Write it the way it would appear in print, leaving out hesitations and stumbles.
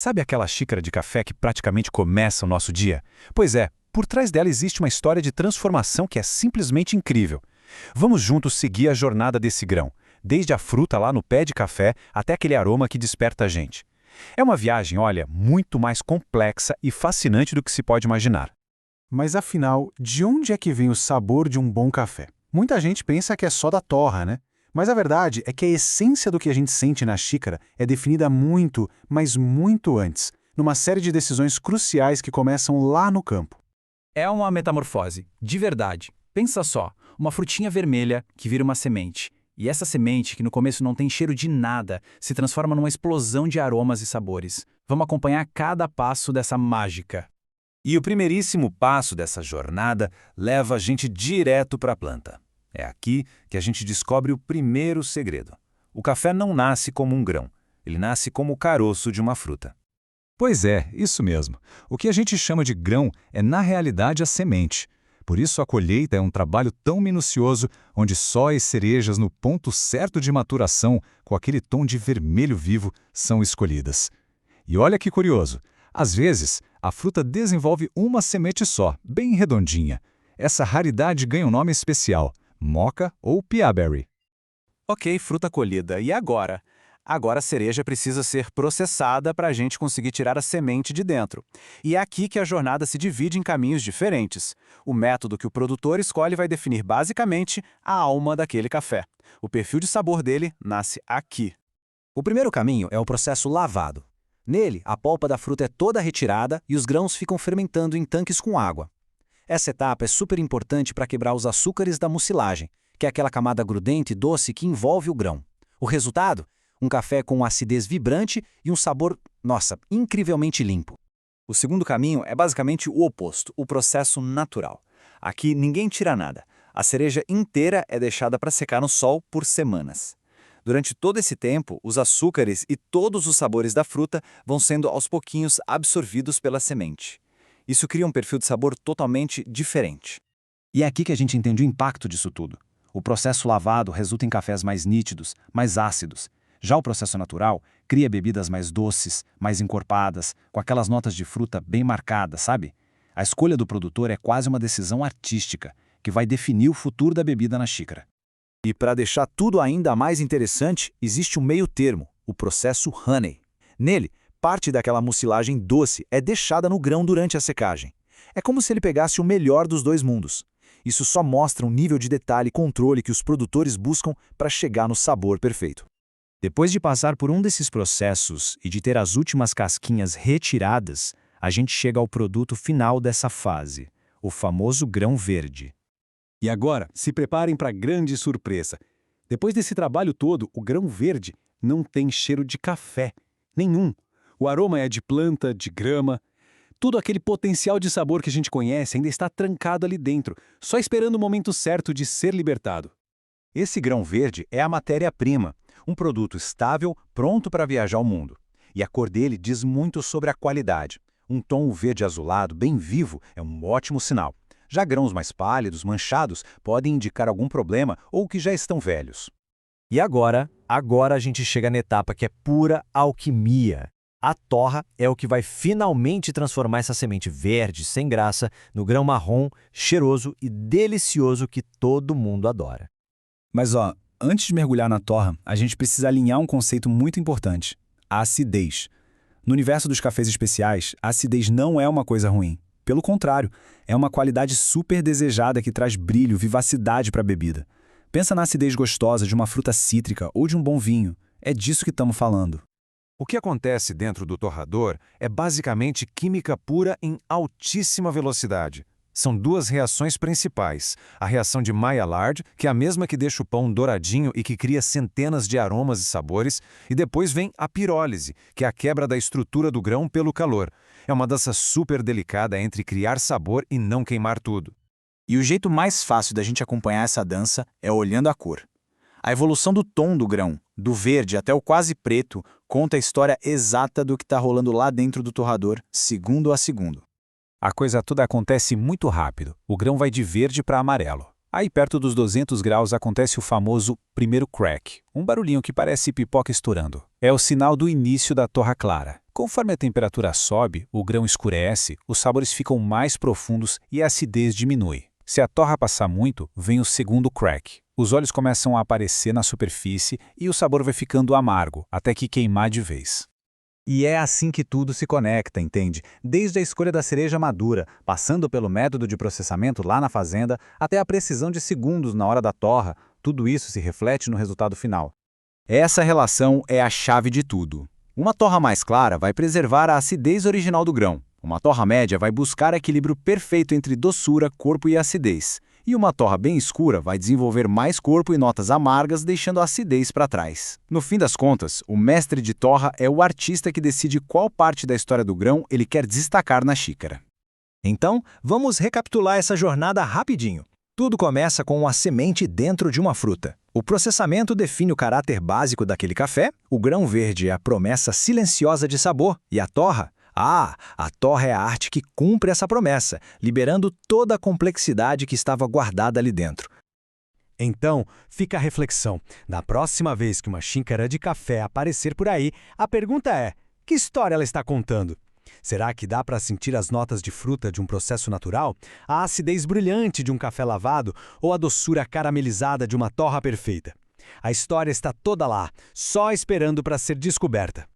Sabe aquela xícara de café que praticamente começa o nosso dia? Pois é, por trás dela existe uma história de transformação que é simplesmente incrível. Vamos juntos seguir a jornada desse grão, desde a fruta lá no pé de café até aquele aroma que desperta a gente. É uma viagem, olha, muito mais complexa e fascinante do que se pode imaginar. Mas afinal, de onde é que vem o sabor de um bom café? Muita gente pensa que é só da torra, né? Mas a verdade é que a essência do que a gente sente na xícara é definida muito, mas muito antes, numa série de decisões cruciais que começam lá no campo. É uma metamorfose, de verdade. Pensa só, uma frutinha vermelha que vira uma semente. E essa semente, que no começo não tem cheiro de nada, se transforma numa explosão de aromas e sabores. Vamos acompanhar cada passo dessa mágica. E o primeiríssimo passo dessa jornada leva a gente direto para a planta. É aqui que a gente descobre o primeiro segredo. O café não nasce como um grão, ele nasce como o caroço de uma fruta. Pois é, isso mesmo. O que a gente chama de grão é, na realidade, a semente. Por isso a colheita é um trabalho tão minucioso, onde só as cerejas no ponto certo de maturação, com aquele tom de vermelho vivo, são escolhidas. E olha que curioso, às vezes a fruta desenvolve uma semente só, bem redondinha. Essa raridade ganha um nome especial, moca ou piaberry. Ok, fruta colhida. E agora? Agora a cereja precisa ser processada para a gente conseguir tirar a semente de dentro. E é aqui que a jornada se divide em caminhos diferentes. O método que o produtor escolhe vai definir basicamente a alma daquele café. O perfil de sabor dele nasce aqui. O primeiro caminho é o processo lavado. Nele, a polpa da fruta é toda retirada e os grãos ficam fermentando em tanques com água. Essa etapa é super importante para quebrar os açúcares da mucilagem, que é aquela camada grudenta e doce que envolve o grão. O resultado? Um café com acidez vibrante e um sabor, nossa, incrivelmente limpo. O segundo caminho é basicamente o oposto, o processo natural. Aqui ninguém tira nada. A cereja inteira é deixada para secar no sol por semanas. Durante todo esse tempo, os açúcares e todos os sabores da fruta vão sendo aos pouquinhos absorvidos pela semente. Isso cria um perfil de sabor totalmente diferente. E é aqui que a gente entende o impacto disso tudo. O processo lavado resulta em cafés mais nítidos, mais ácidos. Já o processo natural cria bebidas mais doces, mais encorpadas, com aquelas notas de fruta bem marcadas, sabe? A escolha do produtor é quase uma decisão artística, que vai definir o futuro da bebida na xícara. E para deixar tudo ainda mais interessante, existe um meio termo, o processo honey. Nele, parte daquela mucilagem doce é deixada no grão durante a secagem. É como se ele pegasse o melhor dos dois mundos. Isso só mostra um nível de detalhe e controle que os produtores buscam para chegar no sabor perfeito. Depois de passar por um desses processos e de ter as últimas casquinhas retiradas, a gente chega ao produto final dessa fase, o famoso grão verde. E agora, se preparem para a grande surpresa. Depois desse trabalho todo, o grão verde não tem cheiro de café. Nenhum. O aroma é de planta, de grama. Tudo aquele potencial de sabor que a gente conhece ainda está trancado ali dentro, só esperando o momento certo de ser libertado. Esse grão verde é a matéria-prima, um produto estável, pronto para viajar ao mundo. E a cor dele diz muito sobre a qualidade. Um tom verde azulado bem vivo é um ótimo sinal. Já grãos mais pálidos, manchados, podem indicar algum problema ou que já estão velhos. E agora a gente chega na etapa que é pura alquimia. A torra é o que vai finalmente transformar essa semente verde, sem graça, no grão marrom, cheiroso e delicioso que todo mundo adora. Mas antes de mergulhar na torra, a gente precisa alinhar um conceito muito importante: a acidez. No universo dos cafés especiais, a acidez não é uma coisa ruim. Pelo contrário, é uma qualidade super desejada que traz brilho, vivacidade para a bebida. Pensa na acidez gostosa de uma fruta cítrica ou de um bom vinho. É disso que estamos falando. O que acontece dentro do torrador é basicamente química pura em altíssima velocidade. São duas reações principais. A reação de Maillard, que é a mesma que deixa o pão douradinho e que cria centenas de aromas e sabores, e depois vem a pirólise, que é a quebra da estrutura do grão pelo calor. É uma dança super delicada entre criar sabor e não queimar tudo. E o jeito mais fácil da gente acompanhar essa dança é olhando a cor. A evolução do tom do grão, do verde até o quase preto, conta a história exata do que está rolando lá dentro do torrador, segundo a segundo. A coisa toda acontece muito rápido. O grão vai de verde para amarelo. Aí perto dos 200 graus acontece o famoso primeiro crack, um barulhinho que parece pipoca estourando. É o sinal do início da torra clara. Conforme a temperatura sobe, o grão escurece, os sabores ficam mais profundos e a acidez diminui. Se a torra passar muito, vem o segundo crack. Os óleos começam a aparecer na superfície e o sabor vai ficando amargo, até que queimar de vez. E é assim que tudo se conecta, entende? Desde a escolha da cereja madura, passando pelo método de processamento lá na fazenda, até a precisão de segundos na hora da torra, tudo isso se reflete no resultado final. Essa relação é a chave de tudo. Uma torra mais clara vai preservar a acidez original do grão. Uma torra média vai buscar equilíbrio perfeito entre doçura, corpo e acidez. E uma torra bem escura vai desenvolver mais corpo e notas amargas, deixando a acidez para trás. No fim das contas, o mestre de torra é o artista que decide qual parte da história do grão ele quer destacar na xícara. Então, vamos recapitular essa jornada rapidinho. Tudo começa com uma semente dentro de uma fruta. O processamento define o caráter básico daquele café, o grão verde é a promessa silenciosa de sabor, e a torra? A torra é a arte que cumpre essa promessa, liberando toda a complexidade que estava guardada ali dentro. Então, fica a reflexão. Na próxima vez que uma xícara de café aparecer por aí, a pergunta é: que história ela está contando? Será que dá para sentir as notas de fruta de um processo natural? A acidez brilhante de um café lavado ou a doçura caramelizada de uma torra perfeita? A história está toda lá, só esperando para ser descoberta.